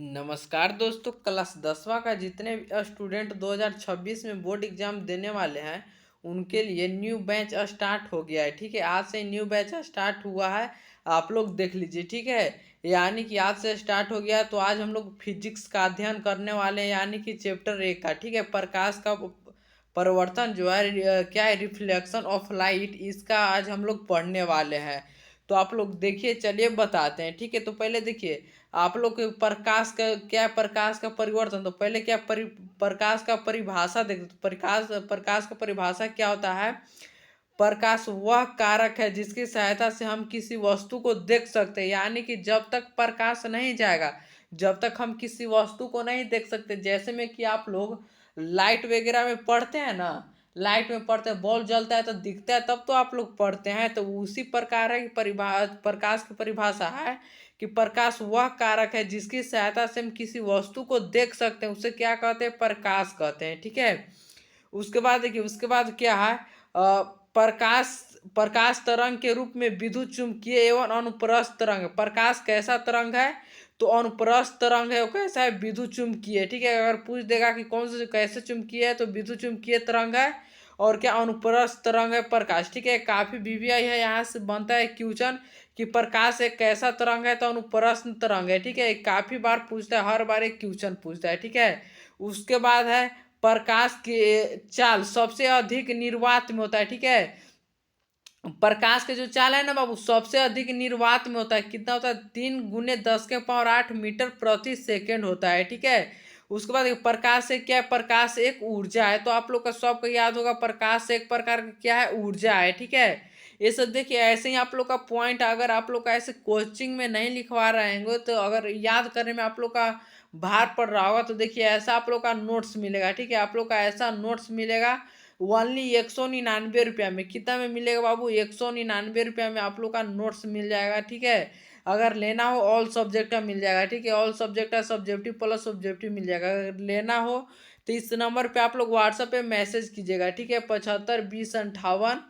नमस्कार दोस्तों, क्लास 10वां का जितने भी स्टूडेंट 2026 में बोर्ड एग्जाम देने वाले हैं उनके लिए न्यू बैच स्टार्ट हो गया है। ठीक है, आज से न्यू बैच स्टार्ट हुआ है। आप लोग देख लीजिए। ठीक है, यानी कि आज से स्टार्ट हो गया है। तो आज हम लोग फिजिक्स का अध्ययन करने वाले हैं, यानी कि चैप्टर 1 का। ठीक है, प्रकाश का परिवर्तन जो है क्या है, रिफ्लेक्शन ऑफ लाइट, इसका आज हम लोग पढ़ने वाले हैं। तो आप लोग देखिए, चलिए बताते हैं। ठीक है, तो पहले देखिए आप लोग के प्रकाश का क्या है, प्रकाश का परिवर्तन। तो पहले क्या प्रकाश का परिभाषा देखते। तो प्रकाश प्रकाश का परिभाषा क्या होता है। प्रकाश वह कारक है जिसकी सहायता से हम किसी वस्तु को देख सकते हैं, यानी कि जब तक प्रकाश नहीं जाएगा, जब तक हम किसी वस्तु को नहीं देख सकते। जैसे में कि आप लोग लाइट वगैरह में पढ़ते हैं ना, लाइट में पढ़ते हैं, बॉल जलता है तो दिखता है, तब तो आप लोग पढ़ते हैं। तो उसी प्रकार है कि प्रकाश की परिभाषा है कि प्रकाश वह कारक है जिसकी सहायता से हम किसी वस्तु को देख सकते हैं, उसे क्या कहते हैं, प्रकाश कहते हैं। ठीक है, उसके बाद देखिए, उसके बाद क्या है, प्रकाश प्रकाश तरंग के रूप में विद्युत चुम्बकीय एवं अनुप्रस्थ तरंग। प्रकाश कैसा तरंग है, तो अनुप्रस्थ तरंग है। वो कैसा है, विद्युत चुम्बकीय। ठीक है, अगर पूछ देगा कि कौन से कैसे चुम्बकीय है, तो विद्युत चुम्बकीय तरंग है। और क्या, अनुप्रस्थ तरंग है प्रकाश। ठीक है, काफी वीवीआई है, यहाँ से बनता है क्वेश्चन कि प्रकाश एक कैसा तरंग है, तो अनुप्रस्थ तरंग है। ठीक है, काफी बार पूछता है, हर बार एक क्वेश्चन पूछता है। ठीक है, उसके बाद है प्रकाश की चाल सबसे अधिक निर्वात में होता है। ठीक है, प्रकाश के जो चाल है ना बाबू, सबसे अधिक निर्वात में होता है। कितना होता है, 3 × 10⁸ मीटर प्रति सेकेंड होता है। ठीक है, उसके बाद प्रकाश से क्या है, प्रकाश एक ऊर्जा है। तो आप लोग का सबको याद होगा, प्रकाश एक प्रकार का क्या है, ऊर्जा है। ठीक है, ये सब देखिए, ऐसे ही आप लोग का पॉइंट अगर आप लोग का ऐसे कोचिंग में नहीं लिखवा रहे हैं, तो अगर याद करने में आप लोग का भार पड़ रहा होगा, तो देखिए ऐसा आप लोग का नोट्स मिलेगा। ठीक है, आप लोग का ऐसा नोट्स मिलेगा ओनली 199 रुपया में। कितना में मिलेगा बाबू, 199 रुपया में आप लोग का नोट्स मिल जाएगा। ठीक है, अगर लेना हो ऑल सब्जेक्ट का मिल जाएगा। ठीक है, ऑल सब्जेक्ट का सब्जेक्टिव प्लस सब्जेक्टिव मिल जाएगा। अगर लेना हो तो इस नंबर पे आप लोग व्हाट्सएप पे मैसेज कीजिएगा। ठीक है, 75 20 58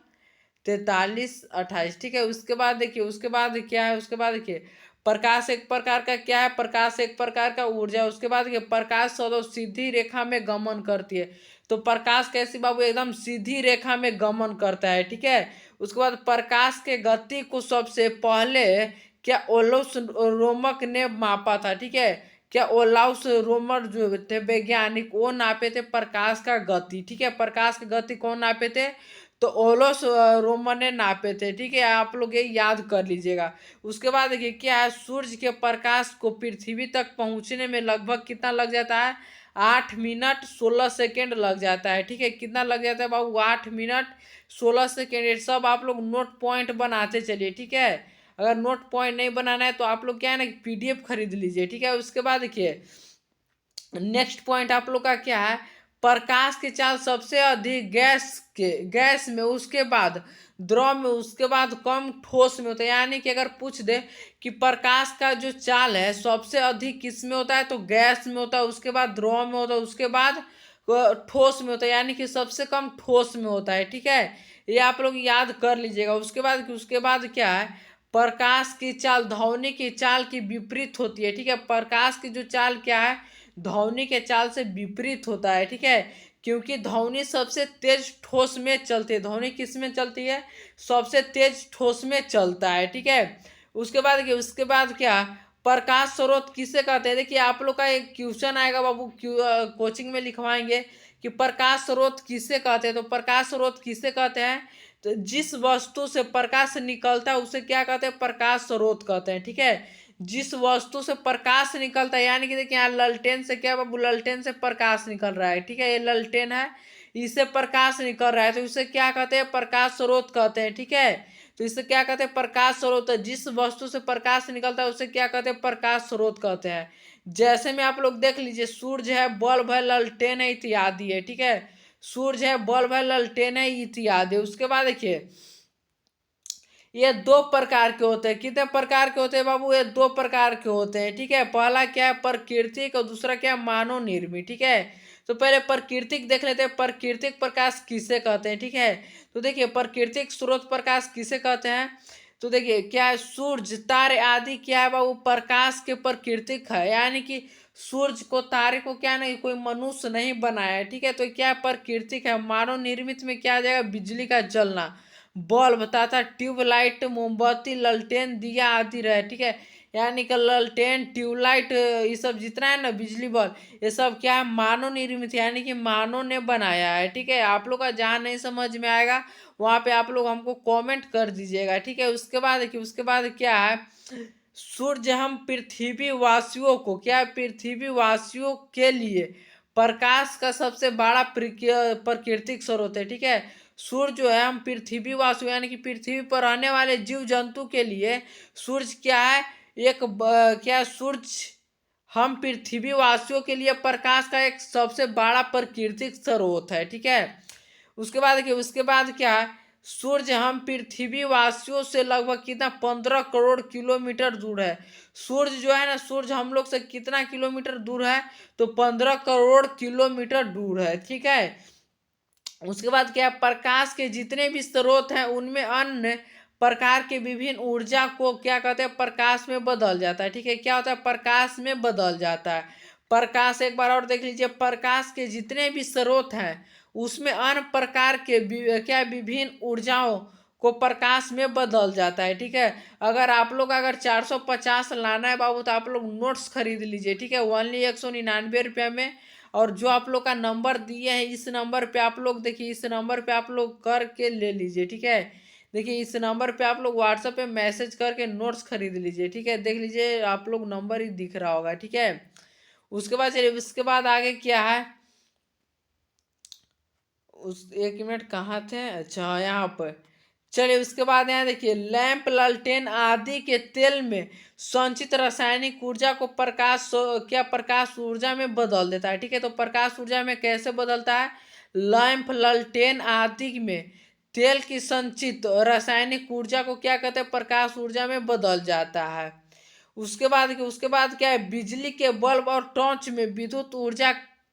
43 28। ठीक है, उसके बाद देखिए, उसके बाद क्या है, उसके बाद देखिए प्रकाश एक प्रकार का क्या है, प्रकाश एक प्रकार का ऊर्जा है। उसके बाद देखिए प्रकाश सदैव सीधी रेखा में गमन करती है। तो प्रकाश कैसी बाबू, एकदम सीधी रेखा में गमन करता है। ठीक है, उसके बाद प्रकाश के गति को सबसे पहले क्या ओलस रोमक ने मापा था। ठीक है, क्या ओलाउस रोमर जो थे वैज्ञानिक, वो नापे थे प्रकाश का गति। ठीक है, प्रकाश की गति कौन नापे थे, तो ओलोस रोमन ने नापे थे। ठीक है, आप लोग ये याद कर लीजिएगा। उसके बाद देखिए क्या है, सूर्य के प्रकाश को पृथ्वी तक पहुंचने में लगभग कितना लग जाता है, 8 मिनट 16 सेकेंड लग जाता है। ठीक है, कितना लग जाता है बाबू, 8 मिनट 16 सेकेंड। ये सब आप लोग नोट पॉइंट बनाते चलिए। ठीक है, अगर नोट पॉइंट नहीं बनाना है तो आप लोग क्या है ना, पीडीएफ खरीद लीजिए। ठीक है, उसके बाद देखिए नेक्स्ट पॉइंट आप लोग का क्या है, प्रकाश की चाल सबसे अधिक गैस में, उसके बाद द्रव में, उसके बाद कम ठोस में होता है। यानी कि अगर पूछ दे कि प्रकाश का जो चाल है सबसे अधिक किस में होता है, तो गैस में होता है, उसके बाद द्रव में होता है, उसके बाद ठोस में होता है, यानी कि सबसे कम ठोस में होता है। ठीक है, ये आप लोग याद कर लीजिएगा। उसके बाद क्या है, प्रकाश की चाल ध्वनि की चाल की विपरीत होती है। ठीक है, प्रकाश की जो चाल क्या है, ध्वनि के चाल से विपरीत होता है। ठीक है, क्योंकि ध्वनि सबसे तेज ठोस में चलती है। ध्वनि किस में चलती है, सबसे तेज ठोस में चलता है। ठीक है, उसके बाद क्या, प्रकाश स्रोत किसे कहते हैं। देखिए आप लोग का एक क्वेश्चन आएगा बाबू, कोचिंग में लिखवाएंगे कि प्रकाश स्रोत किसे कहते हैं। तो प्रकाश स्रोत किसे कहते हैं, तो जिस वस्तु से प्रकाश निकलता है उसे क्या कहते हैं, प्रकाश स्रोत कहते हैं। ठीक है, जिस वस्तु से प्रकाश निकलता है, यानी कि देखिए यहाँ ललटेन से क्या बाबू, ललटेन से प्रकाश निकल रहा है। ठीक है, ये ललटेन है, इससे प्रकाश निकल रहा है, तो इसे क्या कहते हैं, प्रकाश स्रोत कहते हैं। ठीक है, तो इसे क्या कहते हैं, प्रकाश स्रोत। जिस वस्तु से प्रकाश निकलता है उसे क्या कहते हैं, प्रकाश स्रोत कहते हैं। जैसे में आप लोग देख लीजिए, सूर्य है, बल्ब है, ललटेन है, इत्यादि है। ठीक है, सूर्य है, बल्ब है, ललटेन है, इत्यादि। उसके बाद देखिए ये 2 प्रकार के होते हैं। कितने प्रकार के होते हैं बाबू, ये 2 प्रकार के होते हैं। ठीक है, पहला क्या है, प्राकृतिक, और दूसरा क्या है, मानव निर्मित। ठीक है, तो पहले प्राकृतिक देख लेते हैं, प्राकृतिक प्रकाश किसे कहते हैं। ठीक है, तो देखिए प्राकृतिक स्रोत प्रकाश किसे कहते हैं, तो देखिए क्या है, सूर्य तारे आदि क्या है बाबू प्रकाश के प्राकृतिक है, यानी कि सूर्य को तारे को क्या नहीं कोई मनुष्य नहीं बनाया है, ठीक है। तो क्या प्राकृतिक है, मानव निर्मित में क्या आ जाएगा, बिजली का जलना, बल्ब तथा ट्यूबलाइट, मोमबत्ती, ललटेन, दिया आदि रहे, ठीक है। यानी कि ललटेन, ट्यूबलाइट, ये सब जितना है ना, बिजली बल्ब, ये सब क्या है, मानव निर्मित, यानी कि मानव ने बनाया है, ठीक है। आप लोग का जहाँ नहीं समझ में आएगा वहाँ पे आप लोग हमको कमेंट कर दीजिएगा, ठीक है। उसके बाद क्या है, सूर्य हम पृथ्वी वासियों को क्या है, पृथ्वी वासियों के लिए प्रकाश का सबसे बड़ा प्राकृतिक स्रोत है, ठीक है। सूर्य जो है हम पृथ्वी वासियों यानी कि पृथ्वी पर रहने वाले जीव जंतु के लिए सूर्य क्या है, क्या सूर्य हम पृथ्वी वासियों के लिए प्रकाश का एक सबसे बड़ा प्राकृतिक स्रोत है, ठीक है। उसके बाद क्या है, सूर्य हम पृथ्वी वासियों से लगभग कितना 15 करोड़ किलोमीटर दूर है। सूर्य जो है ना, सूर्य हम लोग से कितना किलोमीटर दूर है, तो 15 करोड़ किलोमीटर दूर है, ठीक है। उसके बाद क्या है, प्रकाश के जितने भी स्रोत हैं उनमें अन्य प्रकार के विभिन्न ऊर्जा को क्या कहते हैं, प्रकाश में बदल जाता है, ठीक है। क्या होता है, प्रकाश में बदल जाता है। प्रकाश एक बार और देख लीजिए, प्रकाश के जितने भी स्रोत हैं उसमें अन्य प्रकार के क्या विभिन्न ऊर्जाओं को प्रकाश में बदल जाता है, ठीक है। अगर 450 लाना है बाबू तो आप लोग नोट्स खरीद लीजिए, ठीक है, ओनली 199 रुपये में। और जो आप लोग का नंबर दिए हैं इस नंबर पे आप लोग देखिए, इस नंबर पे आप लोग करके ले लीजिए, ठीक है। देखिए इस नंबर पे आप लोग व्हाट्सएप पे मैसेज करके नोट्स खरीद लीजिए, ठीक है। देख लीजिए आप लोग नंबर ही दिख रहा होगा, ठीक है। उसके बाद चलिए, उसके बाद आगे क्या है, उस 1 मिनट कहाँ थे, अच्छा यहाँ पर। चलिए उसके बाद यहाँ देखिए, लैंप, लालटेन आदि के तेल में संचित रासायनिक ऊर्जा को प्रकाश ऊर्जा में बदल देता है, ठीक है। तो प्रकाश ऊर्जा में कैसे बदलता है, लैंप, लालटेन आदि में तेल की संचित रासायनिक ऊर्जा को क्या कहते हैं, प्रकाश ऊर्जा में बदल जाता है। उसके बाद क्या है, बिजली के बल्ब और टॉर्च में विद्युत ऊर्जा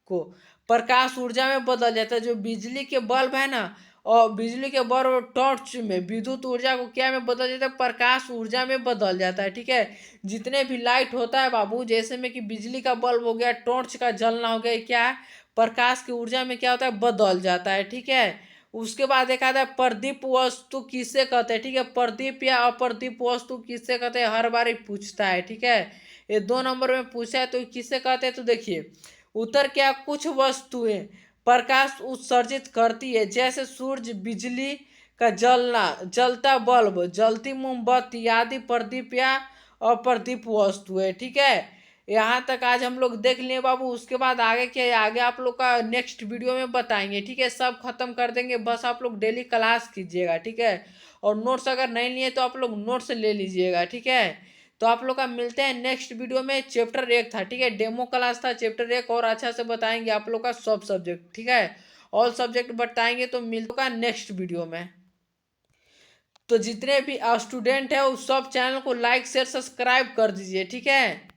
को प्रकाश ऊर्जा में बदल जाता है। जो बिजली के बल्ब है ना, और बिजली के बल्ब और टॉर्च में विद्युत ऊर्जा को क्या में बदल जाता है, प्रकाश ऊर्जा में बदल जाता है, ठीक है। जितने भी लाइट होता है बाबू, जैसे में कि बिजली का बल्ब हो गया, टॉर्च का जलना हो गया, क्या है, प्रकाश की ऊर्जा में क्या होता है, बदल जाता है, ठीक है। उसके बाद देखा था प्रदीप वस्तु किसे कहते हैं, ठीक है। प्रदीप या अप्रदीप वस्तु किसे कहते हैं, हर बार ही पूछता है, ठीक है। ये 2 नंबर में पूछा है तो किसे कहते हैं, तो देखिए उत्तर क्या, कुछ वस्तुएं प्रकाश उत्सर्जित करती है, जैसे सूर्य, बिजली का जलना, जलता बल्ब, जलती मोमबत्ती आदि प्रदीप या अप्रदीप वस्तुएं, ठीक है। यहाँ तक आज हम लोग देख लिए बाबू। उसके बाद आगे क्या है, आगे आप लोग का नेक्स्ट वीडियो में बताएंगे, ठीक है। सब खत्म कर देंगे, बस आप लोग डेली क्लास कीजिएगा, ठीक है। और नोट्स अगर नहीं लिए तो आप लोग नोट्स ले लीजिएगा, ठीक है। तो आप लोग का मिलते हैं नेक्स्ट वीडियो में। चैप्टर 1 था, ठीक है, डेमो क्लास था चैप्टर 1, और अच्छा से बताएंगे आप लोग का सब सब्जेक्ट, ठीक है। ऑल सब्जेक्ट बताएंगे, तो मिलता है नेक्स्ट वीडियो में। तो जितने भी स्टूडेंट है उस सब चैनल को लाइक शेयर सब्सक्राइब कर दीजिए, ठीक है।